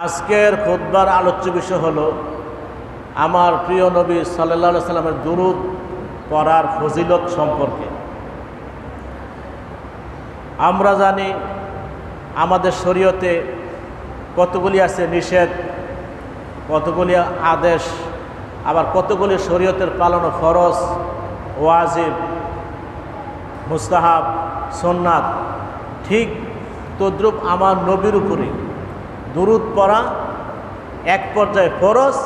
আজকের খুতবার আলোচ্য বিষয় হলো আমার প্রিয় নবী সাল্লাল্লাহু আলাইহি সাল্লামের দুরূদ পড়ার ফজিলত সম্পর্কে। আমরা জানি আমাদের শরীয়তে কতগুলি আছে নিষেধ, কতগুলি আদেশ, আবার কতগুলি শরীয়তের পালন ফরজ, ওয়াজিব, মুস্তাহাব, সুন্নাত। ঠিক তদ্রূপ আমার নবীর উপরে দুরূদ পড়া এক পর্যায়ে ফরজ,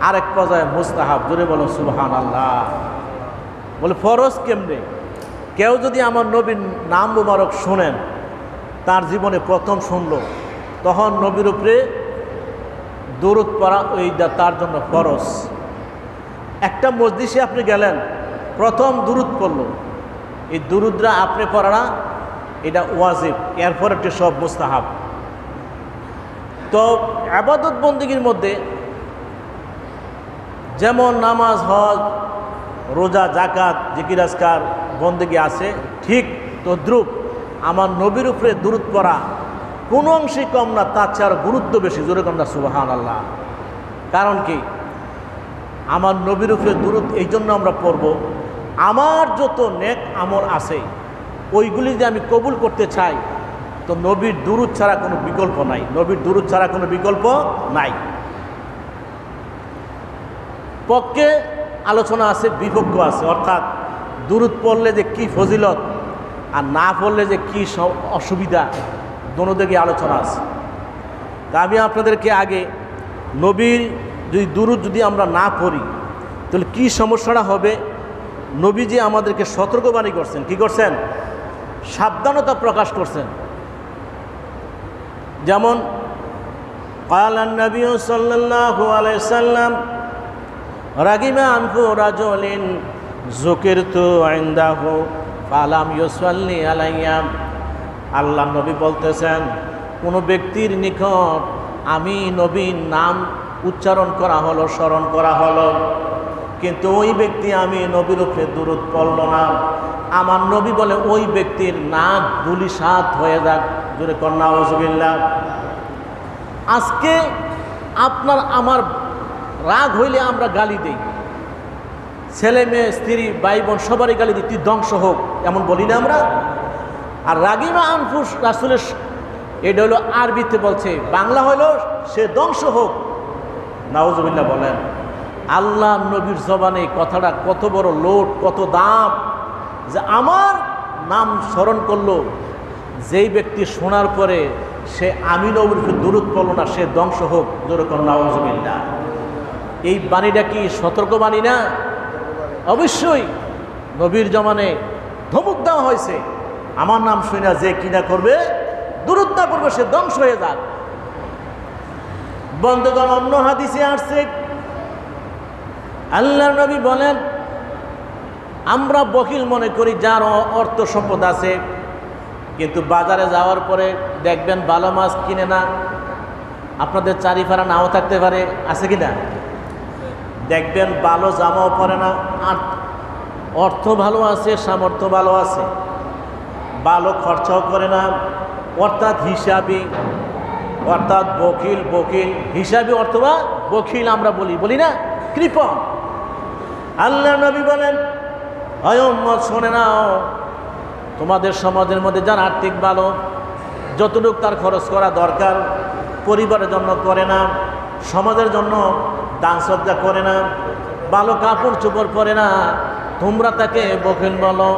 আরেক পর্যায়ে মুস্তাহাব। জোরে বলো সুবহানাল্লাহ। বলে ফরজ কেমনে? কেউ যদি আমার নবীর নাম মুবারক শোনেন, তার জীবনে প্রথম শুনলো, তখন নবীর উপরে দুরূদ পড়া ওইটা তার জন্য ফরজ। একটা মজলিসে আপনি গেলেন, প্রথম দুরূদ পড়ল, এই দুরূদরা আপনি পড়া এটা ওয়াজিব, এরপর একটি সব মুস্তাহাব। তো ইবাদত বন্দেগীর মধ্যে যেমন নামাজ, হজ, রোজা, জাকাত, জিকির আজকার বন্দেগী আছে, ঠিক তদ্রূপ আমার নবীর উপরে দুরূদ পড়া কোনো অংশেই কম না, তার চেয়ে আরও গুরুত্ব বেশি। জোরে কন্যা সুবহানাল্লাহ। কারণ কি? আমার নবীর উপরে দুরূদ এই জন্য আমরা পড়ব, আমার যত নেক আমল আছে ওইগুলি যে আমি কবুল করতে চাই, তো নবীর দুরূদ ছাড়া কোনো বিকল্প নাই। নবীর দুরূদ ছাড়া কোনো বিকল্প নাই। পক্ষে আলোচনা আছে, বিপক্ষ আছে। অর্থাৎ দুরূদ পড়লে যে কি ফজিলত আর না পড়লে যে কি অসুবিধা, দোনো দিকে আলোচনা আছে। তা আমি আপনাদেরকে আগে নবীর যদি দুরূদ যদি আমরা না পড়ি তাহলে কি সমস্যাটা হবে, নবীজি আমাদেরকে সতর্কবাণী করছেন। কি করছেন? সাবধানতা প্রকাশ করছেন। যেমন ক্বালান নবী সাল্লাল্লাহু আলাইহি সাল্লাম রাগিমা আনফু রাজুলিন যুকিরতু ইনদাহু ফালাম ইউসাল্লি আলাইয়া। আল্লাহ নবী বলতেছেন, কোনো ব্যক্তির নিকট আমি নবীর নাম উচ্চারণ করা হলো, স্মরণ করা হলো, কিন্তু ওই ব্যক্তি আমি নবীর উপরে দুরূদ পড়ল না। আমার নবী বলে ওই ব্যক্তির নাক ধূলিসাৎ হয়ে যাক। জোরে কন্যা আউযুবিল্লাহ। আজকে আপনার আমার রাগ হইলে আমরা গালি দেই, ছেলে মেয়ে, স্ত্রী, ভাই বোন সবারই গালি দিই, তুই ধ্বংস হোক, এমন বলি না আমরা? আর রাগিমা আনফুস রাসূলের এটা হলো আরবিতে বলছে, বাংলা হইল সে ধ্বংস হোক। নাউজুবিল্লাহ বলেন। আল্লাহ নবীর জবানে কথাটা কত বড় লোট, কত দাম, যে আমার নাম স্মরণ করলো, যেই ব্যক্তি শোনার পরে সে আমি নবীর দুরূদ পড়ল না, সে ধ্বংস হোক। যেরকম নাউজুবিল্লাহ। এই বাণীটা কি সতর্ক বাণী না? অবশ্যই নবীর জমানে ধমক দেওয়া হয়েছে, আমার নাম শুনে যে কিনা করবে, দুরূদ না করবে, সে ধ্বংস হয়ে যাক। বন্ধুগণ, অন্য হাদিসে আসছে আল্লাহর নবী বলেন, আমরা বখিল মনে করি যার অর্থ সম্পদ আছে, কিন্তু বাজারে যাওয়ার পরে দেখবেন ভালো মাছ কিনে না। আপনাদের চারিপাড়া নাও থাকতে পারে, আছে কি না? দেখবেন ভালো জামাও পরে না, আর অর্থ ভালো আছে, সামর্থ্য ভালো আছে, ভালো খরচাও করে না। অর্থাৎ হিসাবি, অর্থাৎ বখিল, হিসাবি অথবা বখিল আমরা বলি না, কৃপণ। আল্লাহ নবী বলেন, হয় উম্মত শুনে নাও, তোমাদের সমাজের মধ্যে যার আর্থিক ভালো, যতটুকু তার খরচ করা দরকার পরিবারের জন্য করে না, সমাজের জন্য দান সজ্জা করে না, ভালো কাপড় চোপড় পরে না, তোমরা তাকে বখিল বলো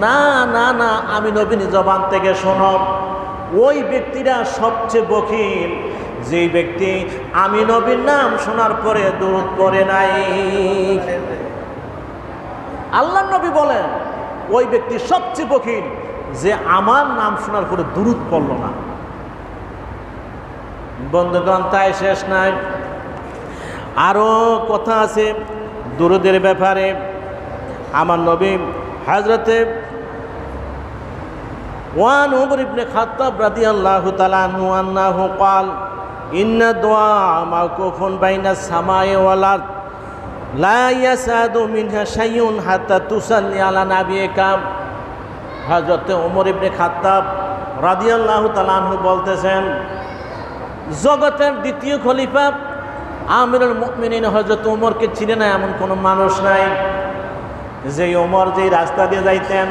না। না না, আমি নবীর জবান থেকে শোনো, ওই ব্যক্তিরা সবচেয়ে বখিল যেই ব্যক্তি আমি নবীর নাম শোনার পরে দুরূদ পড়ে নাই। আল্লাহর নবী বলেন, ওই ব্যক্তি সবচেয়ে বখিল যে আমার নাম শোনার পরে দুরূদ পড়ল না। বন্ধুগণ, তাই শেষ নাই, আরো কথা আছে দুরূদের ব্যাপারে। আমার নবী হযরতে ওয়ান উমর ইবনে খাত্তাব রাদিয়াল্লাহু তাআলা আনহু আন্নাহু ক্বাল ইন্না দুআ মাওকুফুন বাইনাস সামাই ওয়াল আরদ লা ইয়াসাদু মিনহা শাইউন হাত্তা তুসাল্লি আলা নাবিয়িকা। হযরত ওমর ইবনে খাত্তাব রাদিয়াল্লাহু তাআলা আনহু বলতেছেন, জগতের দ্বিতীয় খলিফা আমিরুল মুমিনিন হযরত ওমরকে চিনে না এমন কোনো মানুষ নাই। যে ওমর যেই রাস্তা দিয়ে যাইতেন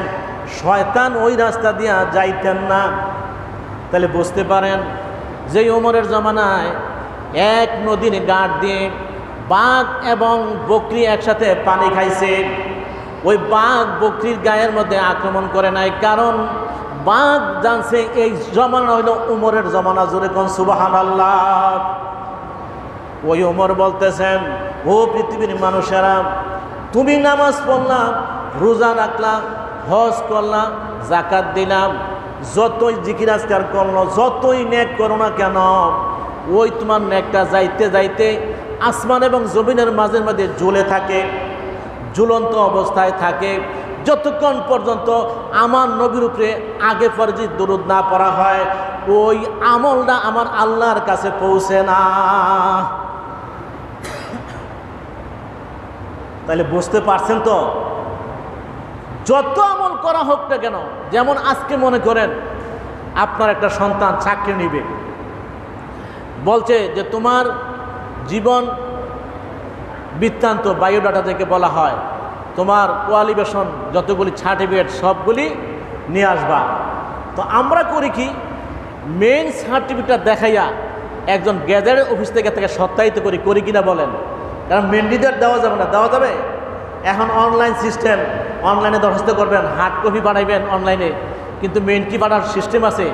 শয়তান ওই রাস্তা দিয়ে যাইতেন না। তাহলে বুঝতে পারেন যে ওমরের জমানায় এক নদীর ঘাট দিয়ে বাঘ এবং বকরি একসাথে পানি খাইছে। ওই বাঘ বকরির গায়ের মধ্যে আক্রমণ করে নাই, কারণ বাঘ জানছে এই জমানা হইল উমরের জমানা। জোরে কোন সুবহানাল্লাহ। ওই ওমর বলতেছেন, ও পৃথিবীর মানুষেরা, তুমি নামাজ পড়লাম, রোজা রাখলাম, হজ করলাম, জাকাত দিলাম, যতই জিকির আজকার করলো, যতই নেক করো না কেন, ওই তোমার নেকটা যাইতে যাইতে আসমান এবং জমিনের মাঝে মাঝে ঝুলে থাকে, ঝুলন্ত অবস্থায় থাকে, যতক্ষণ পর্যন্ত আমার নবীর উপরে আগে ফরজি দুরূদ না পড়া হয়, ওই আমলটা আমার আল্লাহর কাছে পৌঁছে না। তাহলে বুঝতে পারছেন তো, যত আমল করা হোক না কেন, যেমন আজকে মনে করেন আপনার একটা সন্তান চাকরি নিবে, বলছে যে তোমার জীবন বৃত্তান্ত বায়োডাটা থেকে বলা হয় তোমার কোয়ালিফিকেশন যতগুলি সার্টিফিকেট সবগুলি নিয়ে আসবা। তো আমরা করি কি, মেইন সার্টিফিকেটটা দেখাইয়া একজন গ্যাজেটের অফিস থেকে সত্যায়িত করি কিনা বলেন? কারণ মেন্ডিদের দেওয়া যাবে না। দেওয়া যাবে? এখন অনলাইন সিস্টেম, অনলাইনে দরখাস্ত করবেন, হার্ড কপি বানাইবেন অনলাইনে, কিন্তু মেন্টি পাঠার সিস্টেম আছে।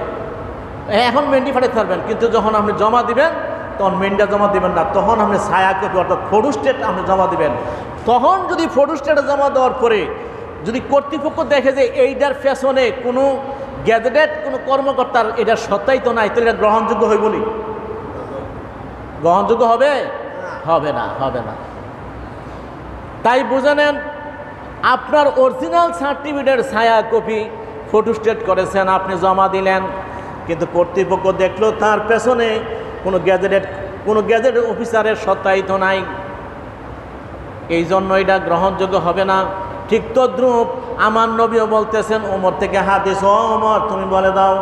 এখন মেন্টি পাঠাতে পারবেন, কিন্তু যখন আপনি জমা দিবেন তখন মেন্ডা জমা দিবেন না, তখন আপনি ছায়া কপি অর্থাৎ ফটোস্টেট আপনি জমা দিবেন। তখন যদি ফটোস্টেটে জমা দেওয়ার পরে যদি কর্তৃপক্ষ দেখে যে এইটার পেছনে কোনো গ্যাজেটেড কোনো কর্মকর্তার এটার সত্যায়িত নাই, তাহলে এটা গ্রহণযোগ্য হই বলি? গ্রহণযোগ্য হবে? হবে না, হবে না। তাই বুঝে নেন, আপনার অরিজিনাল সার্টিফিকেটের ছায়া কপি ফটোস্টেট করেছেন, আপনি জমা দিলেন, কিন্তু কর্তৃপক্ষ দেখলো তার পেছনে কোনো গ্যাজেটেড অফিসারের সত্যায়িত নাই, এই জন্য এটা গ্রহণযোগ্য হবে না। ঠিক তদ্রূপ আমার নবীও বলতেছেন ওমর থেকে হাদিস, ও ওমর তুমি বলে দাও,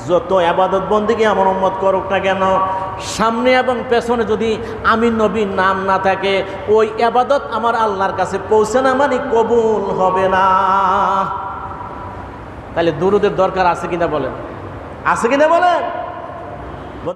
যত আবাদত বন্দেগী আমার উম্মত করুক না কেন, সামনে এবং পেছনে যদি আমি নবীর নাম না থাকে, ওই আবাদত আমার আল্লাহর কাছে পৌঁছে না মানে কবুল হবে না। তাহলে দুরূদের দরকার আছে কিনা বলেন? আছে কিনা বলেন?